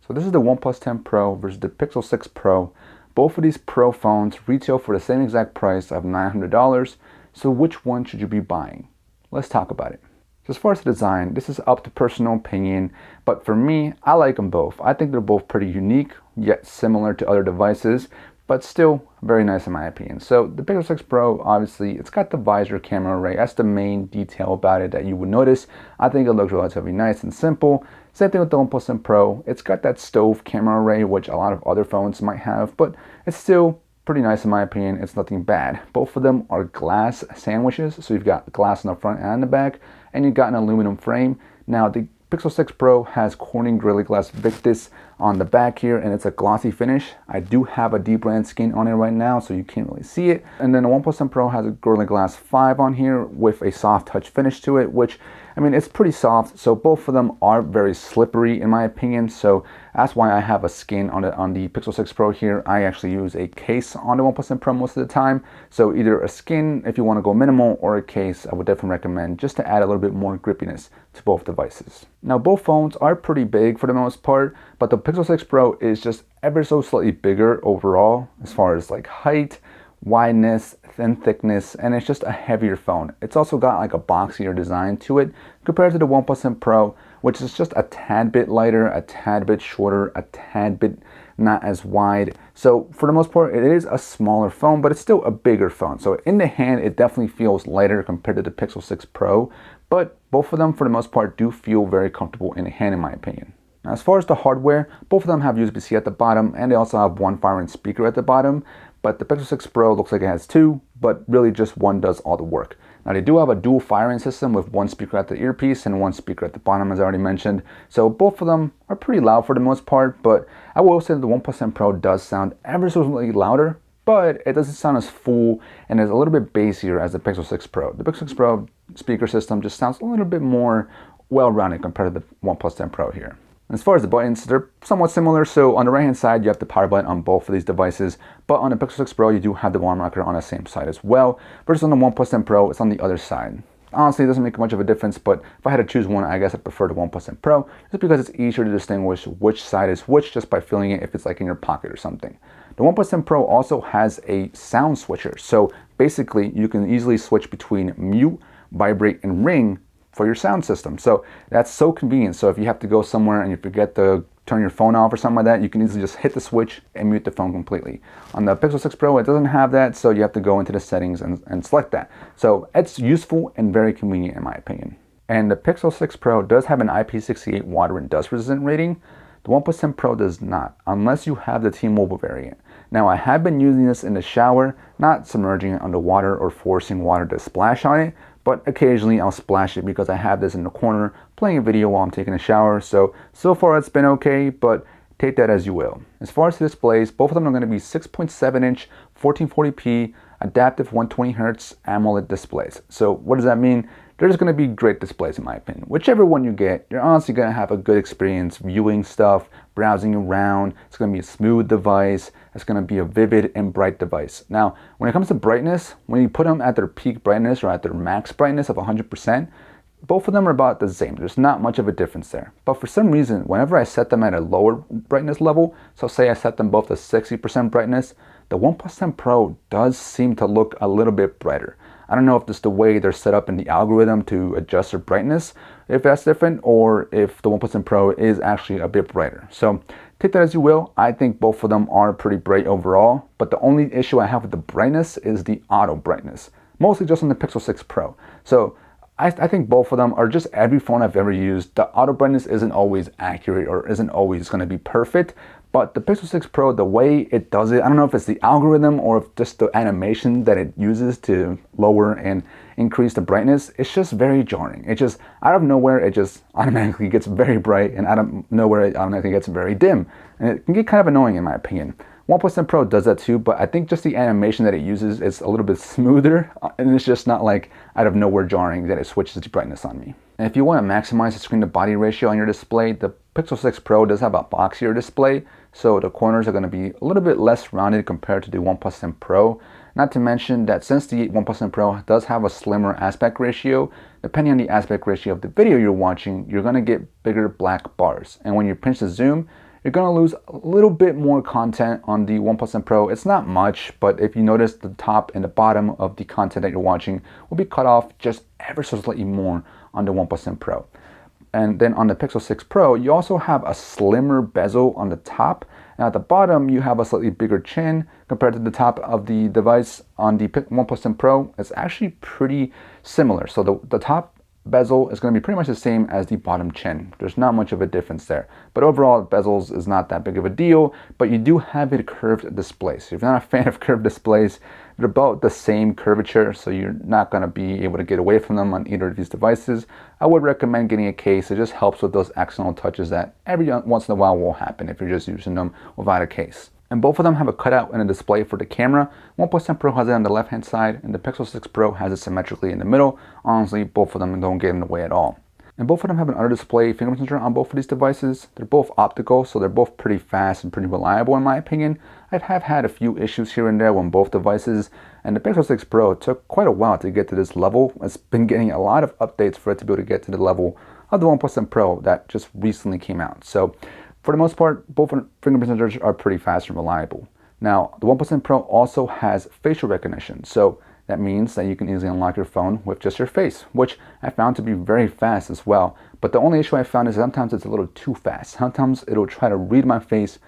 So this is the OnePlus 10 Pro versus the Pixel 6 Pro. Both of these Pro phones retail for the same exact price of $900. So which one should you be buying? Let's talk about it. So as far as the design, this is up to personal opinion, but for me, I like them both. I think they're both pretty unique, yet similar to other devices, but still very nice in my opinion. So the Pixel 6 Pro, obviously, it's got the visor camera array. That's the main detail about it that you would notice. I think it looks relatively nice and simple. Same thing with the OnePlus 10 Pro. It's got that stove camera array, which a lot of other phones might have, but it's still pretty nice in my opinion. It's nothing bad. Both of them are glass sandwiches, so you've got glass in the front and the back, and you've got an aluminum frame. Now the Pixel 6 Pro has Corning Gorilla Glass Victus on the back here, and it's a glossy finish. I do have a deep brand skin on it right now, so you can't really see it. And then the OnePlus 10 Pro has a Gorilla Glass 5 on here with a soft touch finish to it, which, I mean, it's pretty soft. So both of them are very slippery in my opinion. So that's why I have a skin on the Pixel 6 Pro here. I actually use a case on the OnePlus 10 Pro most of the time. So either a skin if you want to go minimal, or a case I would definitely recommend, just to add a little bit more grippiness to both devices. Now both phones are pretty big for the most part, but the Pixel 6 Pro is just ever so slightly bigger overall as far as like height, wideness, and thickness, and it's just a heavier phone. It's also got like a boxier design to it compared to the OnePlus 10 Pro, which is just a tad bit lighter, a tad bit shorter, a tad bit not as wide. So for the most part, it is a smaller phone, but it's still a bigger phone. So in the hand, it definitely feels lighter compared to the Pixel 6 Pro, but both of them for the most part do feel very comfortable in the hand in my opinion. Now, as far as the hardware, both of them have USB-C at the bottom, and they also have one 5-inch speaker at the bottom. But the Pixel 6 Pro looks like it has two, but really just one does all the work. Now they do have a dual firing system with one speaker at the earpiece and one speaker at the bottom, as I already mentioned. So both of them are pretty loud for the most part, but I will say that the OnePlus 10 Pro does sound ever so slightly louder, but it doesn't sound as full and is a little bit bassier as the Pixel 6 Pro. The Pixel 6 Pro speaker system just sounds a little bit more well-rounded compared to the OnePlus 10 Pro here. As far as the buttons, they're somewhat similar. So on the right hand side, you have the power button on both of these devices, but on the Pixel 6 Pro, you do have the volume rocker on the same side as well, versus on the OnePlus 10 Pro, it's on the other side. Honestly, it doesn't make much of a difference, but if I had to choose one, I guess I prefer the OnePlus 10 Pro, just because it's easier to distinguish which side is which just by feeling it if it's like in your pocket or something. The OnePlus 10 Pro also has a sound switcher, so basically you can easily switch between mute, vibrate, and ring for your sound system. So that's so convenient. So if you have to go somewhere and you forget to turn your phone off or something like that, you can easily just hit the switch and mute the phone completely. On the Pixel 6 Pro, it doesn't have that, so you have to go into the settings and select that. So it's useful and very convenient in my opinion. And the Pixel 6 Pro does have an IP68 water and dust resistant rating. The OnePlus 10 Pro does not, unless you have the T-Mobile variant. Now I have been using this in the shower, not submerging it underwater or forcing water to splash on it, but occasionally I'll splash it because I have this in the corner playing a video while I'm taking a shower. So far it's been okay, but take that as you will. As far as the displays, both of them are going to be 6.7 inch 1440p adaptive 120Hz AMOLED displays. So what does that mean? They're just going to be great displays in my opinion. Whichever one you get, you're honestly going to have a good experience viewing stuff, browsing around. It's going to be a smooth device. It's going to be a vivid and bright device. Now, when it comes to brightness, when you put them at their peak brightness or at their max brightness of 100%, both of them are about the same. There's not much of a difference there. But for some reason, whenever I set them at a lower brightness level, so say I set them both to 60% brightness, the OnePlus 10 Pro does seem to look a little bit brighter. I don't know if it's the way they're set up in the algorithm to adjust their brightness, if that's different, or if the OnePlus 10 Pro is actually a bit brighter. So take that as you will. I think both of them are pretty bright overall, but the only issue I have with the brightness is the auto brightness, mostly just on the Pixel 6 Pro. So I think both of them are just every phone I've ever used. The auto brightness isn't always accurate or isn't always going to be perfect, but the Pixel 6 Pro, the way it does it, I don't know if it's the algorithm or if just the animation that it uses to lower and increase the brightness, it's just very jarring. It just, out of nowhere, it just automatically gets very bright, and out of nowhere, it automatically gets very dim. And it can get kind of annoying in my opinion. OnePlus 10 Pro does that too, but I think just the animation that it uses is a little bit smoother, and it's just not like out of nowhere jarring that it switches the brightness on me. And if you want to maximize the screen to body ratio on your display, the Pixel 6 Pro does have a boxier display, so the corners are going to be a little bit less rounded compared to the OnePlus 10 Pro. Not to mention that since the OnePlus 10 Pro does have a slimmer aspect ratio, depending on the aspect ratio of the video you're watching, you're going to get bigger black bars. And when you pinch the zoom, You're going to lose a little bit more content on the OnePlus 10 Pro. It's not much, but if you notice, the top and the bottom of the content that you're watching will be cut off just ever so slightly more on the OnePlus 10 Pro. And then on the Pixel 6 Pro, you also have a slimmer bezel on the top. And at the bottom, you have a slightly bigger chin compared to the top of the device. On the OnePlus 10 Pro, it's actually pretty similar. So the top bezel is going to be pretty much the same as the bottom chin. There's not much of a difference there. But overall, bezels is not that big of a deal, but you do have a curved display. So if you're not a fan of curved displays, they're about the same curvature, so you're not going to be able to get away from them on either of these devices. I would recommend getting a case. It just helps with those accidental touches that every once in a while will happen if you're just using them without a case. And both of them have a cutout and a display for the camera. OnePlus 10 Pro has it on the left hand side, and the Pixel 6 Pro has it symmetrically in the middle. Honestly, both of them don't get in the way at all. And both of them have an under display fingerprint sensor on both of these devices. They're both optical, so they're both pretty fast and pretty reliable in my opinion. I have had a few issues here and there on both devices, and the Pixel 6 Pro took quite a while to get to this level. It's been getting a lot of updates for it to be able to get to the level of the OnePlus 10 Pro that just recently came out. So for the most part, both fingerprint sensors are pretty fast and reliable. Now, the OnePlus 10 Pro also has facial recognition, so that means that you can easily unlock your phone with just your face, which I found to be very fast as well. But the only issue I found is sometimes it's a little too fast. Sometimes it'll try to read my face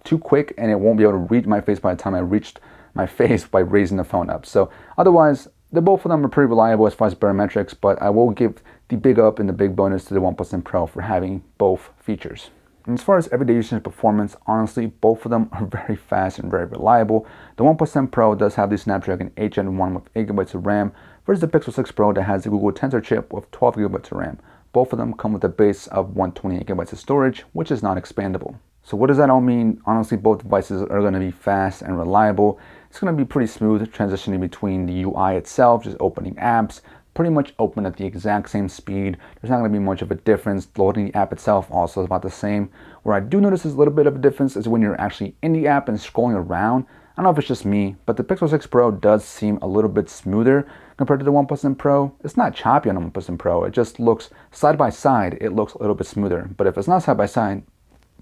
too quick, and it won't be able to read my face by the time I reached my face by raising the phone up. So otherwise, both of them are pretty reliable as far as biometrics, but I will give the big up and the big bonus to the OnePlus 10 Pro for having both features. And as far as everyday usage performance, honestly, both of them are very fast and very reliable. The OnePlus 10 Pro does have the Snapdragon 8 Gen 1 with 8 GB of RAM versus the Pixel 6 Pro that has the Google Tensor chip with 12 GB of RAM. Both of them come with a base of 128 GB of storage, which is not expandable. So what does that all mean? Honestly, both devices are going to be fast and reliable. It's going to be pretty smooth transitioning between the UI itself, just opening apps, pretty much open at the exact same speed. There's not going to be much of a difference. Loading the app itself also is about the same. Where I do notice is a little bit of a difference is when you're actually in the app and scrolling around. I don't know if it's just me, but the Pixel 6 Pro does seem a little bit smoother compared to the OnePlus 10 Pro. It's not choppy on the OnePlus 10 Pro. It just looks side by side. It looks a little bit smoother. But if it's not side by side,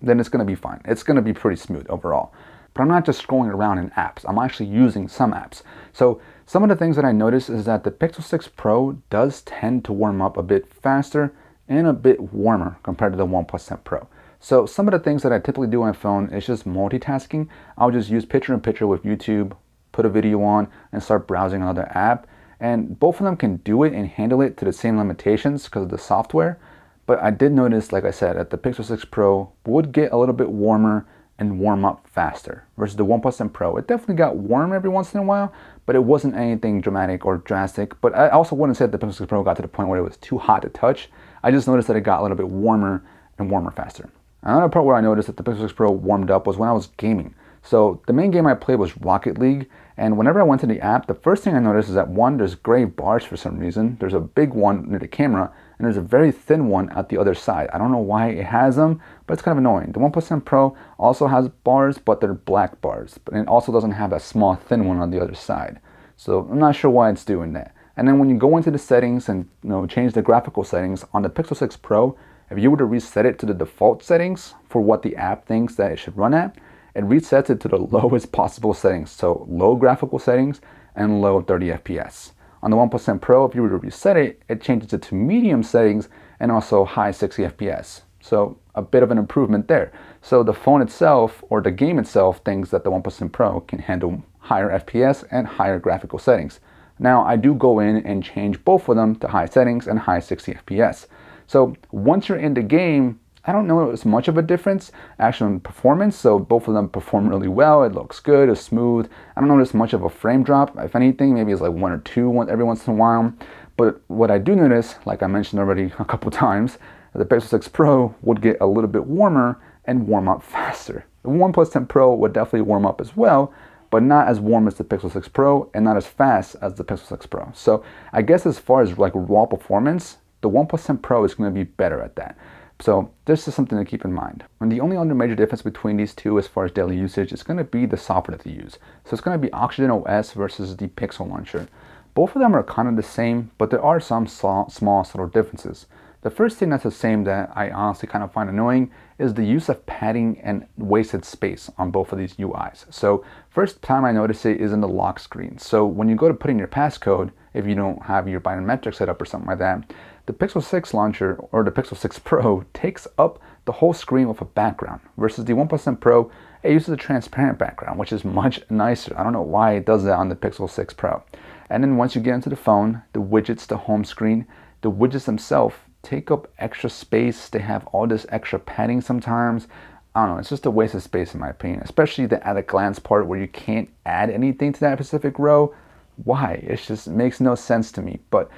then it's going to be fine. It's going to be pretty smooth overall. But I'm not just scrolling around in apps. I'm actually using some apps. So some of the things that I noticed is that the Pixel 6 Pro does tend to warm up a bit faster and a bit warmer compared to the OnePlus 10 Pro. So some of the things that I typically do on my phone is just multitasking. I'll just use picture-in-picture with YouTube, put a video on, and start browsing another app. And both of them can do it and handle it to the same limitations because of the software. But I did notice, like I said, that the Pixel 6 Pro would get a little bit warmer and warm up faster versus the OnePlus 10 Pro. It definitely got warm every once in a while, but it wasn't anything dramatic or drastic. But I also wouldn't say that the Pixel 6 Pro got to the point where it was too hot to touch. I just noticed that it got a little bit warmer and warmer faster. Another part where I noticed that the Pixel 6 Pro warmed up was when I was gaming. So the main game I played was Rocket League, and whenever I went to the app, the first thing I noticed is that one, there's gray bars for some reason. There's a big one near the camera, and there's a very thin one at the other side. I don't know why it has them, but it's kind of annoying. The OnePlus 10 Pro also has bars, but they're black bars, but it also doesn't have that small thin one on the other side. So I'm not sure why it's doing that. And then when you go into the settings and change the graphical settings on the Pixel 6 Pro, if you were to reset it to the default settings for what the app thinks that it should run at, it resets it to the lowest possible settings. So low graphical settings and low 30 FPS. On the OnePlus 10 Pro, if you were to reset it, it changes it to medium settings and also high 60 FPS. So a bit of an improvement there. So the phone itself or the game itself thinks that the OnePlus 10 Pro can handle higher FPS and higher graphical settings. Now I do go in and change both of them to high settings and high 60 FPS. So once you're in the game, I don't notice much of a difference actually in performance. So both of them perform really well. It looks good, it's smooth. I don't notice much of a frame drop. If anything, maybe it's like one or two every once in a while. But what I do notice, like I mentioned already a couple times, the Pixel 6 Pro would get a little bit warmer and warm up faster. The OnePlus 10 Pro would definitely warm up as well, but not as warm as the Pixel 6 Pro and not as fast as the Pixel 6 Pro. So I guess as far as like raw performance, the OnePlus 10 Pro is going to be better at that. So this is something to keep in mind. And the only other major difference between these two as far as daily usage is going to be the software that they use. So it's going to be Oxygen OS versus the Pixel launcher. Both of them are kind of the same, but there are some small subtle differences. The first thing that's the same that I honestly kind of find annoying is the use of padding and wasted space on both of these UIs. So first time I notice it is in the lock screen. So when you go to put in your passcode, if you don't have your biometrics set up or something like that, the Pixel 6 launcher or the Pixel 6 Pro takes up the whole screen with a background versus the OnePlus 10 Pro, it uses a transparent background, which is much nicer. I don't know why it does that on the Pixel 6 Pro. And then once you get into the phone, the widgets, the home screen, the widgets themselves take up extra space. They have all this extra padding sometimes. I don't know, it's just a waste of space in my opinion, especially the at a glance part where you can't add anything to that specific row. Why? It just makes no sense to me. But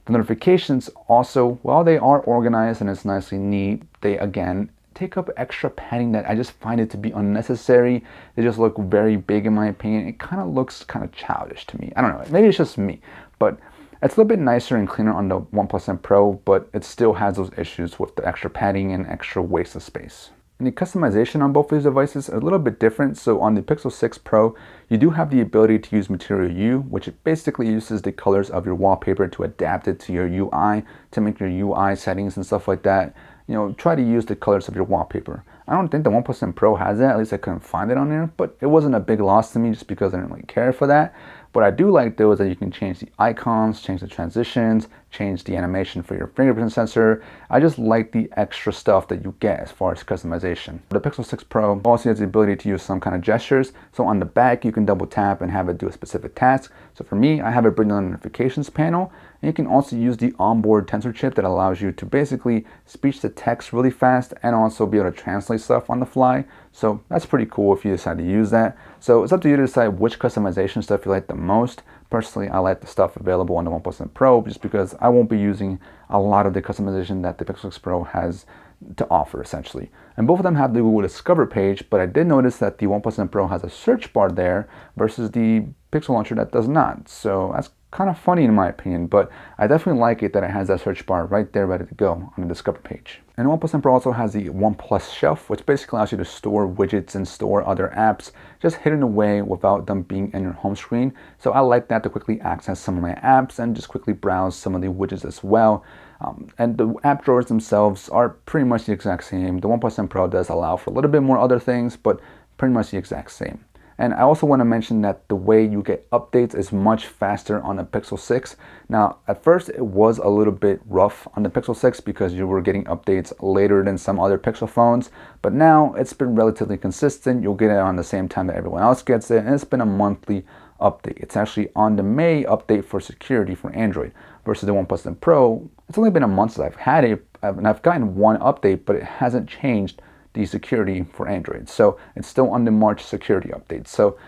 the notifications also, while they are organized and it's nicely neat, they again take up extra padding that I just find it to be unnecessary. They just look very big in my opinion. It kind of looks kind of childish to me. I don't know, maybe it's just me, but it's a little bit nicer and cleaner on the OnePlus 10 Pro, but it still has those issues with the extra padding and extra waste of space. And the customization on both of these devices are a little bit different. So on the Pixel 6 Pro, you do have the ability to use Material U, which basically uses the colors of your wallpaper to adapt it to your UI, to make your UI settings and stuff like that. You know, try to use the colors of your wallpaper. I don't think the OnePlus 10 Pro has that, at least I couldn't find it on there, but it wasn't a big loss to me just because I didn't really care for that. What I do like though is that you can change the icons, change the transitions, change the animation for your fingerprint sensor. I just like the extra stuff that you get as far as customization. The Pixel 6 Pro also has the ability to use some kind of gestures. So on the back, you can double tap and have it do a specific task. So for me, I have it bring on the notifications panel. And you can also use the onboard tensor chip that allows you to basically speech to text really fast and also be able to translate stuff on the fly. So that's pretty cool if you decide to use that. So it's up to you to decide which customization stuff you like the most. Personally, I like the stuff available on the OnePlus 10 Pro just because I won't be using a lot of the customization that the Pixel 6 Pro has to offer essentially. And both of them have the Google Discover page, but I did notice that the OnePlus 10 Pro has a search bar there versus the Pixel launcher that does not. So that's kind of funny in my opinion, but I definitely like it that it has that search bar right there ready to go on the Discover page. And the OnePlus 10 Pro also has the OnePlus Shelf, which basically allows you to store widgets and store other apps just hidden away without them being in your home screen. So I like that to quickly access some of my apps and just quickly browse some of the widgets as well. And the app drawers themselves are pretty much the exact same. The OnePlus 10 Pro does allow for a little bit more other things, but pretty much the exact same. And I also want to mention that the way you get updates is much faster on the Pixel 6. Now, at first it was a little bit rough on the Pixel 6 because you were getting updates later than some other Pixel phones. But now it's been relatively consistent. You'll get it on the same time that everyone else gets it. And it's been a monthly update. It's actually on the May update for security for Android versus the OnePlus 10 Pro. It's only been a month since I've had it. And I've gotten one update, but it hasn't changed the security for Android. So it's still on the March security update. So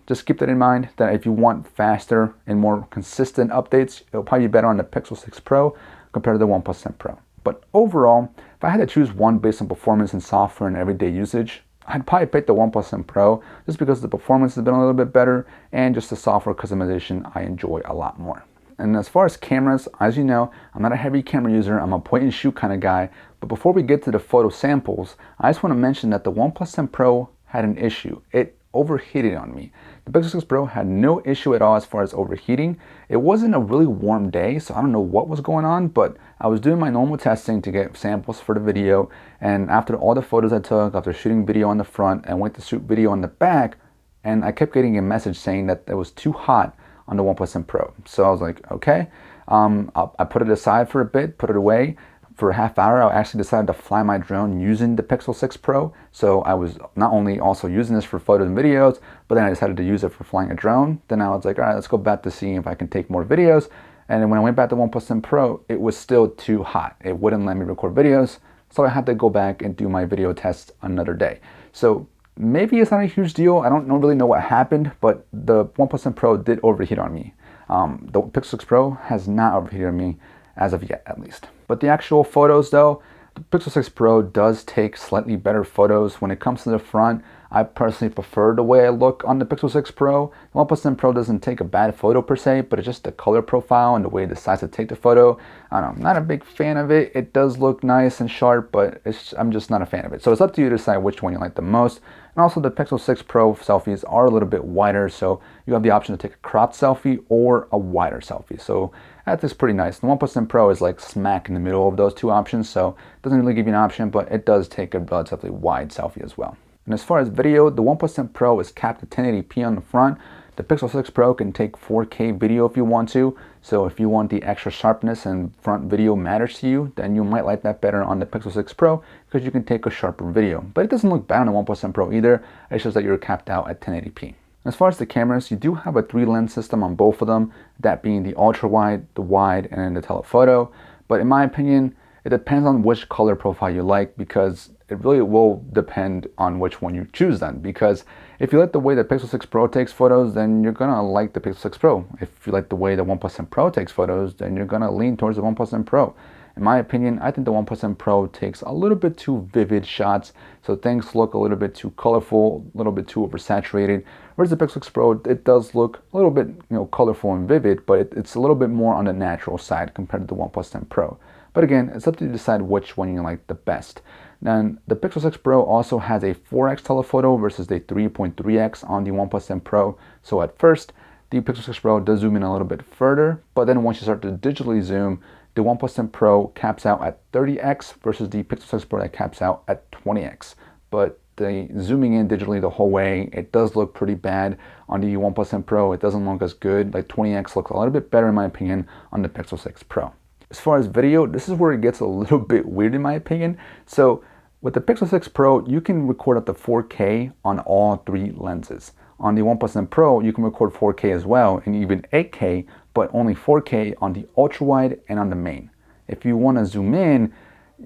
just keep that in mind that if you want faster and more consistent updates, it'll probably be better on the Pixel 6 Pro compared to the OnePlus 10 Pro. But overall, if I had to choose one based on performance and software and everyday usage, I'd probably pick the OnePlus 10 Pro just because the performance has been a little bit better and just the software customization I enjoy a lot more. And as far as cameras, as you know, I'm not a heavy camera user. I'm a point and shoot kind of guy. But before we get to the photo samples, I just want to mention that the OnePlus 10 Pro had an issue. It overheated on me. The Pixel 6 Pro had no issue at all as far as overheating. It wasn't a really warm day, so I don't know what was going on, but I was doing my normal testing to get samples for the video. And after all the photos I took, after shooting video on the front and went to shoot video on the back, and I kept getting a message saying that it was too hot on the OnePlus 10 Pro. So I was like, okay, I put it aside for a bit, put it away. For a half hour, I actually decided to fly my drone using the Pixel 6 Pro. So I was not only also using this for photos and videos, but then I decided to use it for flying a drone. Then I was like, all right, let's go back to see if I can take more videos. And then when I went back to OnePlus 10 Pro, it was still too hot. It wouldn't let me record videos. So I had to go back and do my video tests another day. So maybe it's not a huge deal. I don't really know what happened, but the OnePlus 10 Pro did overheat on me. The Pixel 6 Pro has not overheated on me as of yet, at least. But the actual photos though, the Pixel 6 Pro does take slightly better photos. When it comes to the front, I personally prefer the way I look on the Pixel 6 Pro. The OnePlus 10 Pro doesn't take a bad photo per se, but it's just the color profile and the way it decides to take the photo. I don't know, I'm not a big fan of it. It does look nice and sharp, but I'm just not a fan of it. So it's up to you to decide which one you like the most. And also the Pixel 6 Pro selfies are a little bit wider, so you have the option to take a cropped selfie or a wider selfie. So that's pretty nice. The OnePlus 10 Pro is like smack in the middle of those two options, so it doesn't really give you an option, but it does take a relatively wide selfie as well. And as far as video, the OnePlus 10 Pro is capped at 1080p on the front. The Pixel 6 Pro can take 4K video if you want to, so if you want the extra sharpness and front video matters to you, then you might like that better on the Pixel 6 Pro because you can take a sharper video. But it doesn't look bad on the OnePlus 10 Pro either, it's just that you're capped out at 1080p. As far as the cameras, you do have a 3-lens system on both of them, that being the ultra wide, the wide, and then the telephoto. But in my opinion, it depends on which color profile you like, because it really will depend on which one you choose then. Because if you like the way the Pixel 6 Pro takes photos, then you're gonna like the Pixel 6 Pro. If you like the way the OnePlus 10 Pro takes photos, then you're gonna lean towards the OnePlus 10 Pro. In my opinion, I think the OnePlus 10 Pro takes a little bit too vivid shots, so things look a little bit too colorful, a little bit too oversaturated. Whereas the Pixel 6 Pro, it does look a little bit, colorful and vivid, but it's a little bit more on the natural side compared to the OnePlus 10 Pro. But again, it's up to you to decide which one you like the best. Then the Pixel 6 Pro also has a 4x telephoto versus the 3.3x on the OnePlus 10 Pro. So at first, the Pixel 6 Pro does zoom in a little bit further, but then once you start to digitally zoom, the OnePlus 10 Pro caps out at 30x versus the Pixel 6 Pro that caps out at 20x. But the zooming in digitally the whole way, it does look pretty bad on the OnePlus 10 Pro. It doesn't look as good. Like 20x looks a little bit better in my opinion on the Pixel 6 Pro. As far as video, this is where it gets a little bit weird in my opinion. So with the Pixel 6 Pro, you can record up to 4K on all 3 lenses. On the OnePlus 10 Pro, you can record 4K as well, and even 8K, but only 4K on the ultra wide and on the main. If you want to zoom in,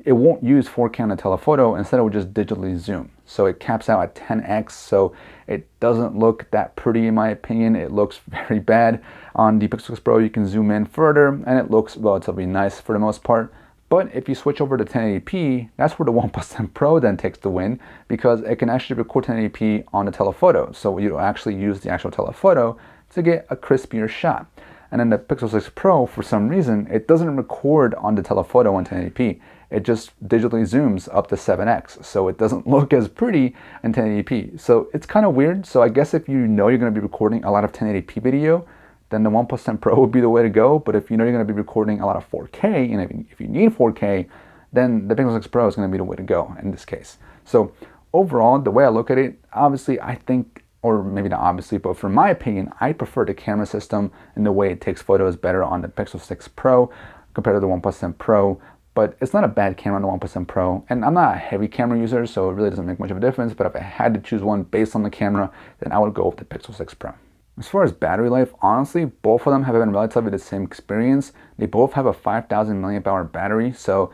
it won't use 4K on the telephoto, instead it will just digitally zoom. So it caps out at 10x, so it doesn't look that pretty in my opinion. It looks very bad. On the Pixel 6 Pro, you can zoom in further, and it looks relatively nice for the most part. But if you switch over to 1080p, that's where the OnePlus 10 Pro then takes the win, because it can actually record 1080p on the telephoto. So you actually use the actual telephoto to get a crispier shot. And then the Pixel 6 Pro, for some reason, it doesn't record on the telephoto on 1080p. It just digitally zooms up to 7x. So it doesn't look as pretty in 1080p. So it's kind of weird. So I guess if you know you're going to be recording a lot of 1080p video, then the OnePlus 10 Pro would be the way to go. But if you know you're going to be recording a lot of 4K, and if you need 4K, then the Pixel 6 Pro is going to be the way to go in this case. So overall, the way I look at it, obviously I think, or maybe not obviously, but from my opinion, I prefer the camera system and the way it takes photos better on the Pixel 6 Pro compared to the OnePlus 10 Pro. But it's not a bad camera on the OnePlus 10 Pro, and I'm not a heavy camera user, so it really doesn't make much of a difference. But if I had to choose one based on the camera, then I would go with the Pixel 6 Pro. As far as battery life, honestly, both of them have been relatively the same experience. They both have a 5,000 milliamp hour battery, so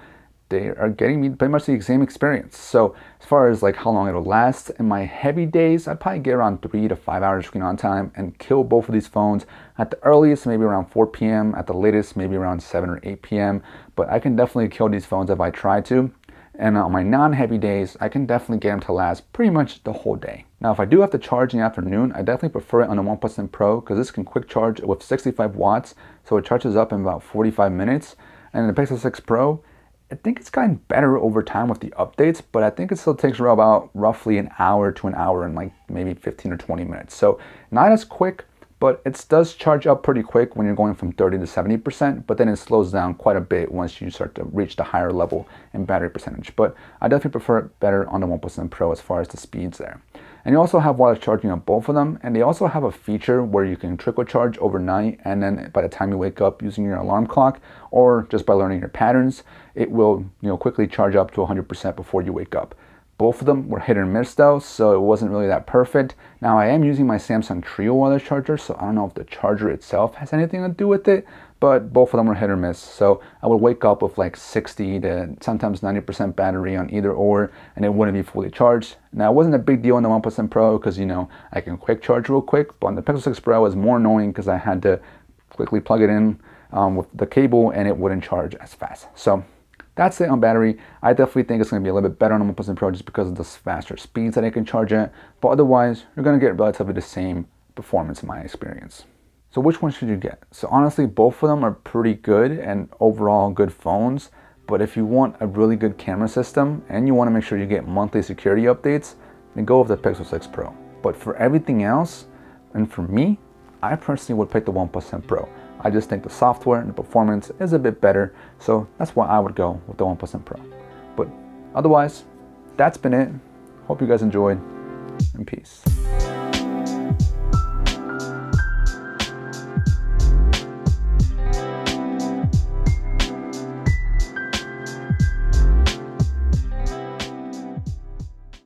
they are getting me pretty much the same experience. So as far as like how long it'll last, in my heavy days, I'd probably get around 3 to 5 hours screen on time and kill both of these phones. At the earliest, maybe around 4 p.m. At the latest, maybe around 7 or 8 p.m. But I can definitely kill these phones if I try to. And on my non-heavy days, I can definitely get them to last pretty much the whole day. Now, if I do have to charge in the afternoon, I definitely prefer it on the OnePlus 10 Pro, because this can quick charge with 65 watts, so it charges up in about 45 minutes. And in the Pixel 6 Pro, I think it's gotten better over time with the updates, but I think it still takes about roughly an hour to an hour and like maybe 15 or 20 minutes. So not as quick, but it does charge up pretty quick when you're going from 30 to 70%, but then it slows down quite a bit once you start to reach the higher level in battery percentage. But I definitely prefer it better on the OnePlus 10 Pro as far as the speeds there. And you also have wireless charging on both of them, and they also have a feature where you can trickle charge overnight, and then by the time you wake up using your alarm clock or just by learning your patterns, it will quickly charge up to 100% before you wake up. Both of them were hit or miss though, so it wasn't really that perfect. Now I am using my Samsung Trio wireless charger, so I don't know if the charger itself has anything to do with it, but both of them were hit or miss. So I would wake up with like 60 to sometimes 90% battery on either or, and it wouldn't be fully charged. Now it wasn't a big deal on the OnePlus 10 Pro because I can quick charge real quick, but on the Pixel 6 Pro it was more annoying because I had to quickly plug it in with the cable and it wouldn't charge as fast. So That's it on battery. I definitely think it's going to be a little bit better on the OnePlus Pro just because of the faster speeds that it can charge at, but otherwise, you're going to get relatively the same performance in my experience. So which one should you get? So honestly, both of them are pretty good and overall good phones, but if you want a really good camera system and you want to make sure you get monthly security updates, then go with the Pixel 6 Pro. But for everything else, and for me, I personally would pick the OnePlus 10 Pro. I just think the software and the performance is a bit better, so that's why I would go with the OnePlus 10 Pro. But otherwise, that's been it. Hope you guys enjoyed, and peace.